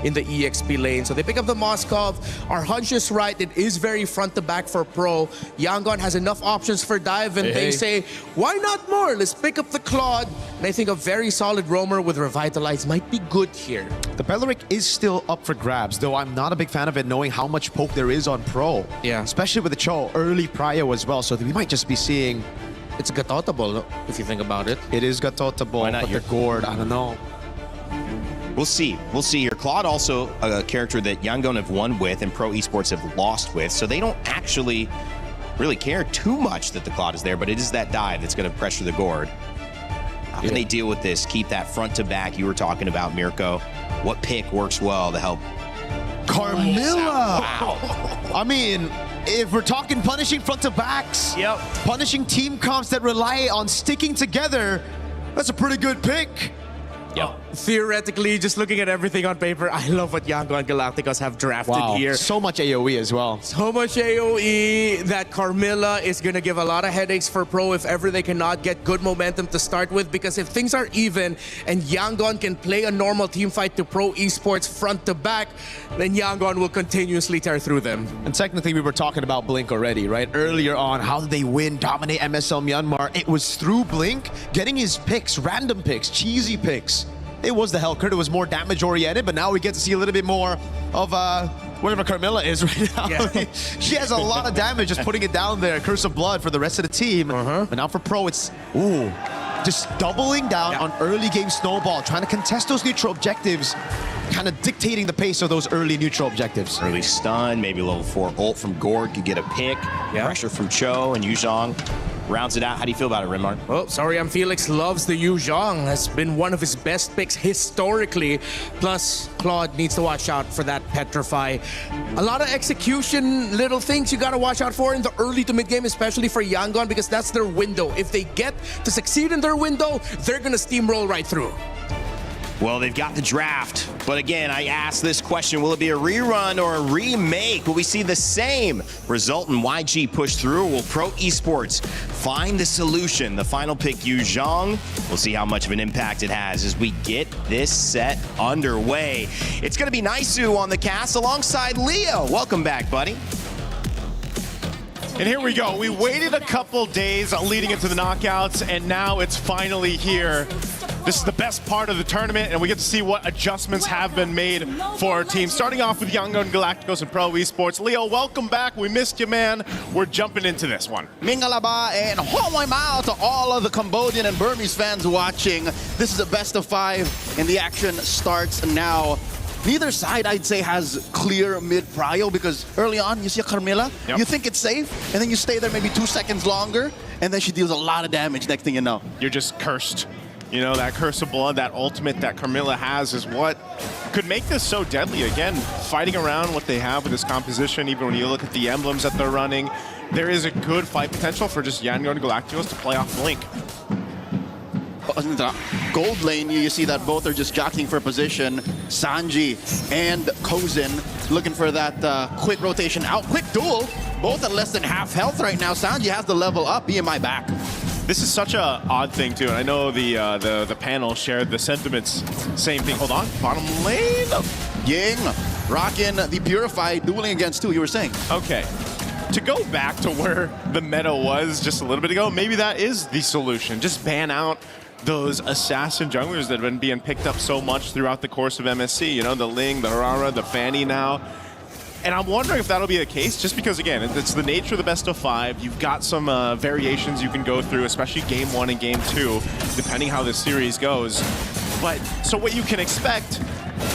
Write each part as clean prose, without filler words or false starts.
in the EXP lane. So they pick up the Moskov. Our hunch is right. It is very front to back for Pro. Yangon has enough options for dive, and they say, why not more? Let's pick up the Claude. And I think a very solid roamer with Revitalize might be good here. The Beleric is still up for grabs, though I'm not a big fan of it knowing how much poke there is on Pro. Yeah. Especially with the Cho, early prio as well, so we might just be seeing... It's Gatotable, if you think about it. It is Gatotable, but the Gourd, I don't know. We'll see. We'll see here. Claude also a character that Yangon have won with and Pro Esports have lost with, so they don't actually really care too much that the Claude is there, but it is that dive that's going to pressure the Gourd. How can they deal with this? Keep that front to back you were talking about, Mirko. What pick works well to help? Carmilla! Wow. I mean, if we're talking punishing front to backs, punishing team comps that rely on sticking together, that's a pretty good pick. Theoretically, just looking at everything on paper, I love what Yangon Galacticos have drafted here. So much AoE as well. So much AoE that Carmilla is going to give a lot of headaches for Pro if ever they cannot get good momentum to start with, because if things are even and Yangon can play a normal team fight to Pro Esports front to back, then Yangon will continuously tear through them. And technically, we were talking about Blink already, right? Earlier on, how did they win, dominate MSL Myanmar? It was through Blink getting his picks, random picks, cheesy picks. It was the Hellcurt, it was more damage-oriented, but now we get to see a little bit more of whatever Carmilla is right now. Yeah. She has a lot of damage just putting it down there, Curse of Blood for the rest of the team. But now for Pro, it's, just doubling down on early game Snowball, trying to contest those neutral objectives, kind of dictating the pace of those early neutral objectives. Early stun, maybe level 4 ult from Gourd could get a pick. Pressure from Cho and Yuzhong rounds it out. How do you feel about it, Rimmark? Well, Sorry, I'm Felix loves the Yuzhong. Has been one of his best picks historically. Plus, Claude needs to watch out for that Petrify. A lot of execution, little things you got to watch out for in the early to mid game, especially for Yangon, because that's their window. If they get to succeed in their window, they're going to steamroll right through. Well, they've got the draft, but again, I asked this question, will it be a rerun or a remake? Will we see the same result in YG push through, or will Pro Esports find the solution? The final pick, Yuzhong. We'll see how much of an impact it has as we get this set underway. It's going to be Naisu on the cast alongside Leo. Welcome back, buddy. And here we go. We waited a couple days leading into the knockouts, and now it's finally here. This is the best part of the tournament, and we get to see what adjustments have been made for our team. Starting off with Yangon Galacticos and Pro Esports. Leo, welcome back. We missed you, man. We're jumping into this one. Mingalaba and homoy mao to all of the Cambodian and Burmese fans watching. This is a best of 5, and the action starts now. Neither side, I'd say, has clear mid-prio, because early on, you see a Carmilla, you think it's safe, and then you stay there maybe 2 seconds longer, and then she deals a lot of damage next thing you know. You're just cursed. You know, that Curse of Blood, that ultimate that Carmilla has is what could make this so deadly. Again, fighting around what they have with this composition, even when you look at the emblems that they're running, there is a good fight potential for just Yangon Galacticos to play off Blink. In the gold lane, you see that both are just jockeying for position. Sanji and Kozin looking for that quick rotation out. Quick duel, both at less than half health right now. Sanji has the level up, BMI back. This is such a odd thing too, and I know the panel shared the sentiments. Same thing. Hold on, bottom lane. Ying, rocking the Purify, dueling against 2, you were saying. Okay. To go back to where the meta was just a little bit ago, maybe that is the solution. Just ban out those assassin junglers that have been being picked up so much throughout the course of MSC. You know, the Ling, the Rara, the Fanny now. And I'm wondering if that'll be the case, just because, again, it's the nature of the best of 5. You've got some variations you can go through, especially Game 1 and Game 2, depending how this series goes. But, so what you can expect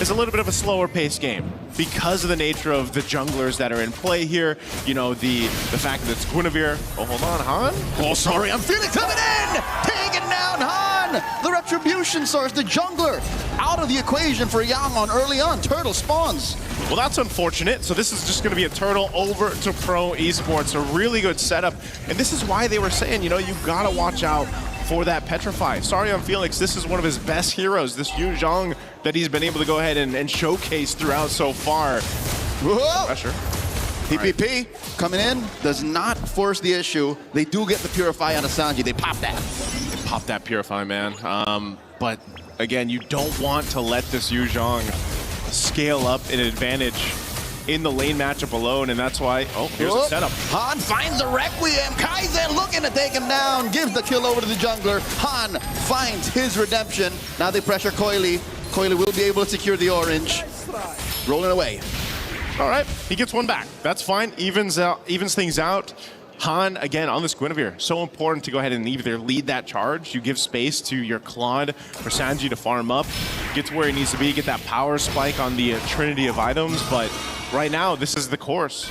is a little bit of a slower paced game because of the nature of the junglers that are in play here. You know, the fact that it's Guinevere. Oh, hold on, Han? Oh, sorry, I'm feeling coming in! Taking down Han! The Retribution Source, the jungler, out of the equation for Yangon early on. Turtle spawns. Well, that's unfortunate. So this is just going to be a turtle over to Pro Esports. A really good setup. And this is why they were saying, you know, you got to watch out for that Petrify. Sorry, I'm Felix. This is one of his best heroes, this Yuzhong, that he's been able to go ahead and showcase throughout so far. Whoa! Pressure. PPP coming in, does not force the issue. They do get the Purify on Sanji. They pop that. They pop that Purify, man. But again, you don't want to let this Yuzhong scale up an advantage in the lane matchup alone, and that's why, oh, here's a setup. Han finds the Requiem. Kaizen looking to take him down, gives the kill over to the jungler. Han finds his redemption. Now they pressure Coily. Coily will be able to secure the orange. Rolling away. All right, he gets one back. That's fine, evens things out. Han, again, on this Guinevere, so important to go ahead and either lead that charge, you give space to your Claude or Sanji to farm up, get to where he needs to be, get that power spike on the trinity of items, but right now, this is the course.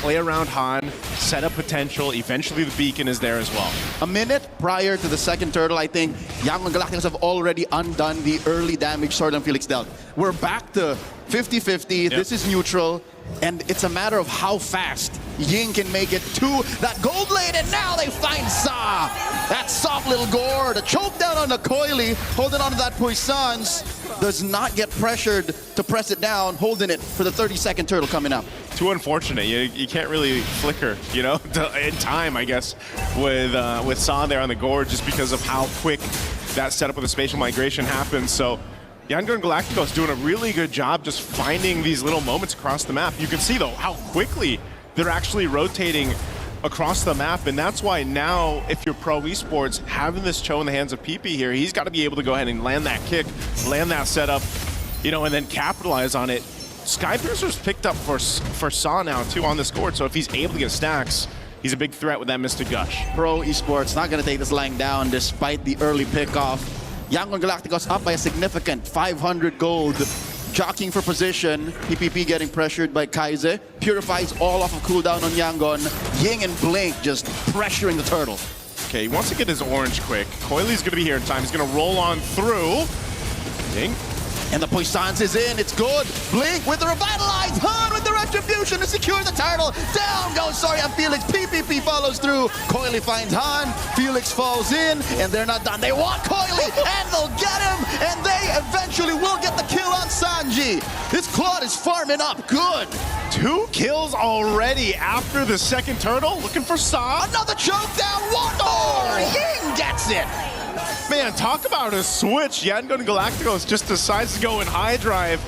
Play around Han, set up potential, eventually the beacon is there as well. A minute prior to the second turtle, I think Yangon Galacticos have already undone the early damage Sword and Felix dealt. We're back to 50-50, Yep. This is neutral, and it's a matter of how fast Ying can make it to that gold lane, and now they find Sa! That soft little gore, the choke down on the Coily, holding on to that Puissance, does not get pressured to press it down, holding it for the 30-second turtle coming up. Too unfortunate. You can't really flicker, you know, in time, I guess, with Sa there on the gourd, just because of how quick that setup with the spatial migration happens. So Yangon Galacticos doing a really good job just finding these little moments across the map. You can see, though, how quickly they're actually rotating across the map, and that's why now, if you're Pro Esports, having this Cho in the hands of PP here, he's got to be able to go ahead and land that kick, land that setup, you know, and then capitalize on it. Skypiercer's picked up for Sa now, too, on this court, so if he's able to get stacks, he's a big threat with that Mystic Gush. Pro Esports not going to take this line down despite the early pickoff. Yangon Galacticos up by a significant 500 gold. Jockeying for position. PPP getting pressured by Kaize. Purifies all off of cooldown on Yangon. Ying and Blink just pressuring the turtle. Okay, he wants to get his orange quick. Coily's going to be here in time. He's going to roll on through. Ding. And the Puissance is in. It's good. Blink with the revitalized. Han with the retribution to secure the turtle. Down goes Soria Felix. PPP follows through. Coily finds Han. Felix falls in. And they're not done. They want Coily. And they'll get him. And they eventually will get the kill on Sanji. This Claude is farming up good. 2 kills already after the second turtle. Looking for Sa. Another choke down. One more. Ying gets it. Man, talk about a switch. Yangon Galacticos just decides to go in high drive,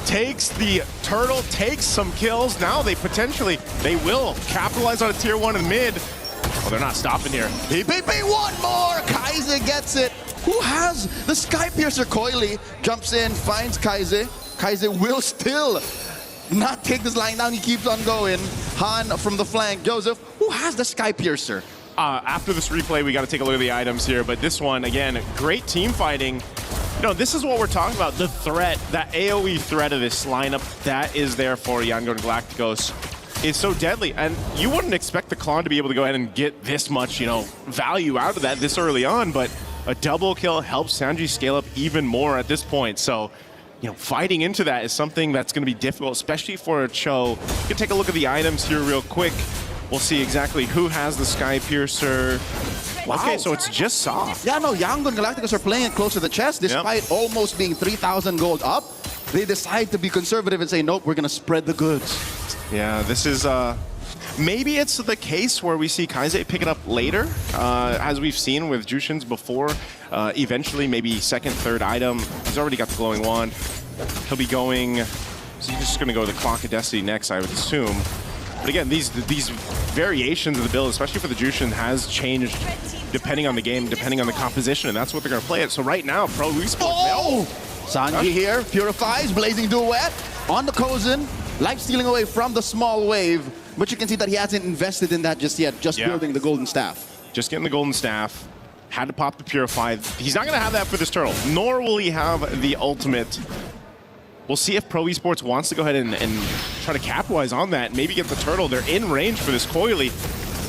takes the turtle, takes some kills. Now they will capitalize on a tier 1 in mid. Oh, they're not stopping here. PPP, one more. Kaize gets it. Who has the Skypiercer? Coily jumps in, finds Kaize. Kaize will still not take this line down. He keeps on going. Han from the flank. Joseph, who has the Skypiercer? After this replay, we got to take a look at the items here. But this one, again, great team fighting. You know, this is what we're talking about. The threat, that AoE threat of this lineup, that is there for Yangon Galacticos. Is so deadly. And you wouldn't expect the Klon to be able to go ahead and get this much, you know, value out of that this early on. But a double kill helps Sanji scale up even more at this point. So, you know, fighting into that is something that's going to be difficult, especially for a Cho. You can take a look at the items here real quick. We'll see exactly who has the Skypiercer. Wow. Okay, so it's just Sa. Yeah, no, Yangon Galacticos are playing it close to the chest despite almost being 3,000 gold up. They decide to be conservative and say, nope, we're going to spread the goods. Yeah, this is... maybe it's the case where we see Kaize pick it up later, as we've seen with Jushin's before. Eventually, maybe second, third item. He's already got the glowing wand. He'll be going... So he's just going to go to the Clock of Destiny next, I would assume. But again, these variations of the build, especially for the Jushin, has changed depending on the game, depending on the composition, and that's what they're going to play it. So right now, Pro Esports... Oh! Sanji here, purifies, blazing duet on the Kozin. Life stealing away from the small wave, but you can see that he hasn't invested in that just yet, just building the golden staff. Just getting the golden staff. Had to pop the Purify. He's not going to have that for this turtle, nor will he have the ultimate. We'll see if Pro Esports wants to go ahead and try to capitalize on that, maybe get the turtle. They're in range for this Coily.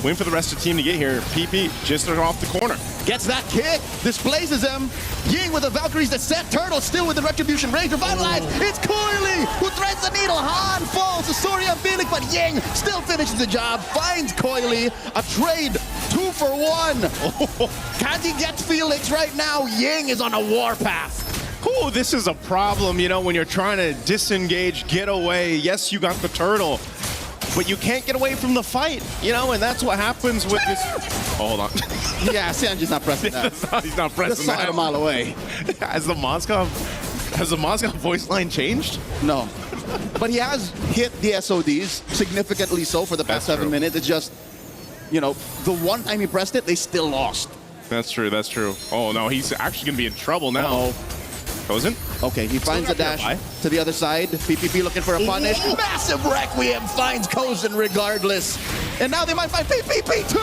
Waiting for the rest of the team to get here. PP just off the corner. Gets that kick, displaces him. Ying with the Valkyrie's Descent. Turtle still with the Retribution Rage revitalized. It's Coily who threads the needle. Han falls to Soria Felix, but Ying still finishes the job. Finds Coily. A trade 2 for 1. Can't he get Felix right now? Ying is on a warpath. Oh, this is a problem, you know, when you're trying to disengage, get away. Yes, you got the turtle, but you can't get away from the fight, you know, and that's what happens with this. Oh, hold on. Yeah, Sanji's not pressing that. He's not pressing Just saw that. it a mile away. As the Moskov Has the Moscow voice line changed? No. But he has hit the SODs, significantly so for the past That's 7 true. minutes. It's just, you know, the one time he pressed it, they still lost. That's true, that's true. Oh no, he's actually going to be in trouble now. Kozen? Okay, he finds a got dash nearby. to the other side. PPP looking for a punish. Massive Requiem finds Kozen regardless. And now they might find PPP too.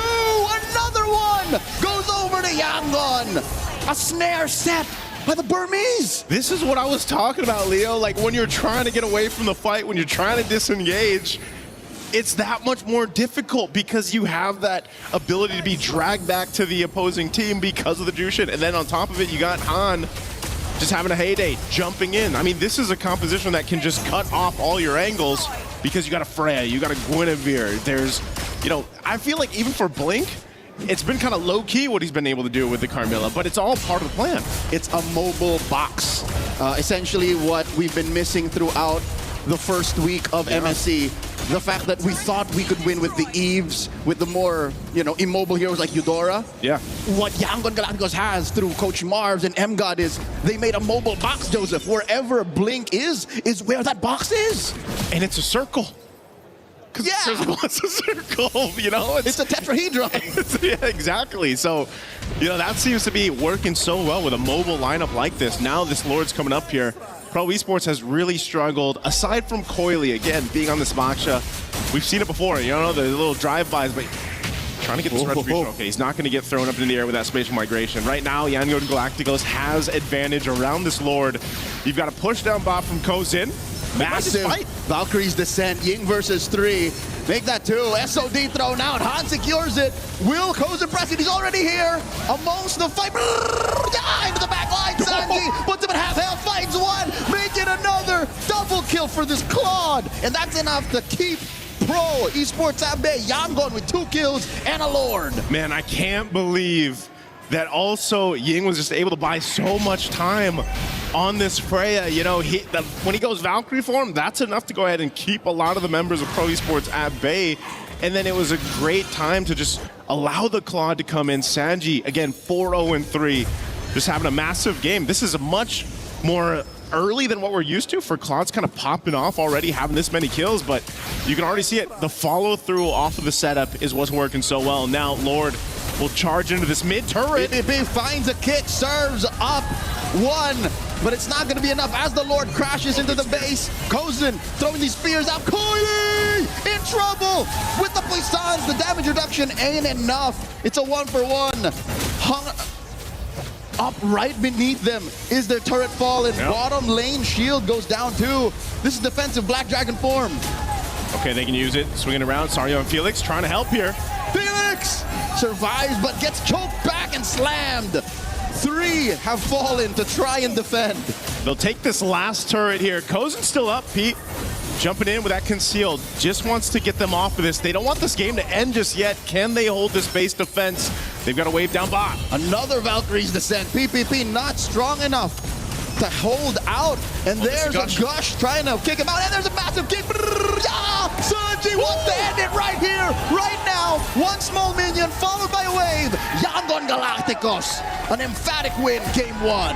Another one goes over to Yangon. A snare set by the Burmese. This is what I was talking about, Leo. Like when you're trying to get away from the fight, when you're trying to disengage, it's that much more difficult because you have that ability to be dragged back to the opposing team because of the Jushin. And then on top of it, you got Han just having a heyday, jumping in. I mean, this is a composition that can just cut off all your angles because you got a Freya, you got a Guinevere. There's, you know, I feel like even for Blink, it's been kind of low-key what he's been able to do with the Carmilla, but it's all part of the plan. It's a mobile box. Essentially what we've been missing throughout the first week of MSC. The fact that we thought we could win with the Eves, with the more, you know, immobile heroes like Eudora. Yeah. What Yangon Galacticos has through Coach Marvs and MGod is they made a mobile box, Joseph. Wherever Blink is where that box is. And it's a circle. Yeah. It's a circle, you know? It's a tetrahedron. Yeah, exactly. So, you know, that seems to be working so well with a mobile lineup like this. Now this Lord's coming up here. Pro Esports has really struggled, aside from Coily, again, being on this Moksha. We've seen it before, you know, the little drive-bys, but trying to get this retribution. Okay, he's not going to get thrown up in the air with that spatial migration. Right now, Yangon Galacticos has advantage around this Lord. You've got a push down bot from Kozen. Massive fight. Valkyrie's descent, Ying versus 3. Make that 2. SOD thrown out. Han secures it. Will Kozen press it? He's already here. Amongst the fight. Yeah, into the back line. Sanji puts him in half health. Finds one. Make it another. Double kill for this Claude. And that's enough to keep Pro Esports Abe Yangon with 2 kills and a Lord. Man, I can't believe that also Ying was just able to buy so much time on this Freya. You know, when he goes Valkyrie form, that's enough to go ahead and keep a lot of the members of Pro Esports at bay. And then it was a great time to just allow the Claude to come in. Sanji, again, 4-0-3, just having a massive game. This is a much more early than what we're used to for Claude's kind of popping off already, having this many kills, but you can already see it. The follow-through off of the setup is what's working so well. Now, Lord will charge into this mid-turret. PPP finds a kick, serves up 1, but it's not going to be enough as the Lord crashes into the base. Kozen throwing these spears out. Coily in trouble with the Poissons. The damage reduction ain't enough. It's a 1-for-1. Hung up right beneath them is their turret fall, and bottom lane shield goes down too. This is defensive Black Dragon form. Okay, they can use it. Swinging around. Sario and Felix trying to help here. Felix survives but gets choked back and slammed. 3 have fallen to try and defend. They'll take this last turret here. Kozen's still up, Pete. Jumping in with that concealed. Just wants to get them off of this. They don't want this game to end just yet. Can they hold this base defense? They've got a wave down bot. Another Valkyrie's descent. PPP not strong enough to hold out. And there's a Gush trying to kick him out. And there's a massive kick. Yeah! Sanji wants to end it right here, right now. 1 small minion followed by a wave. Yangon Galacticos, an emphatic win, game 1.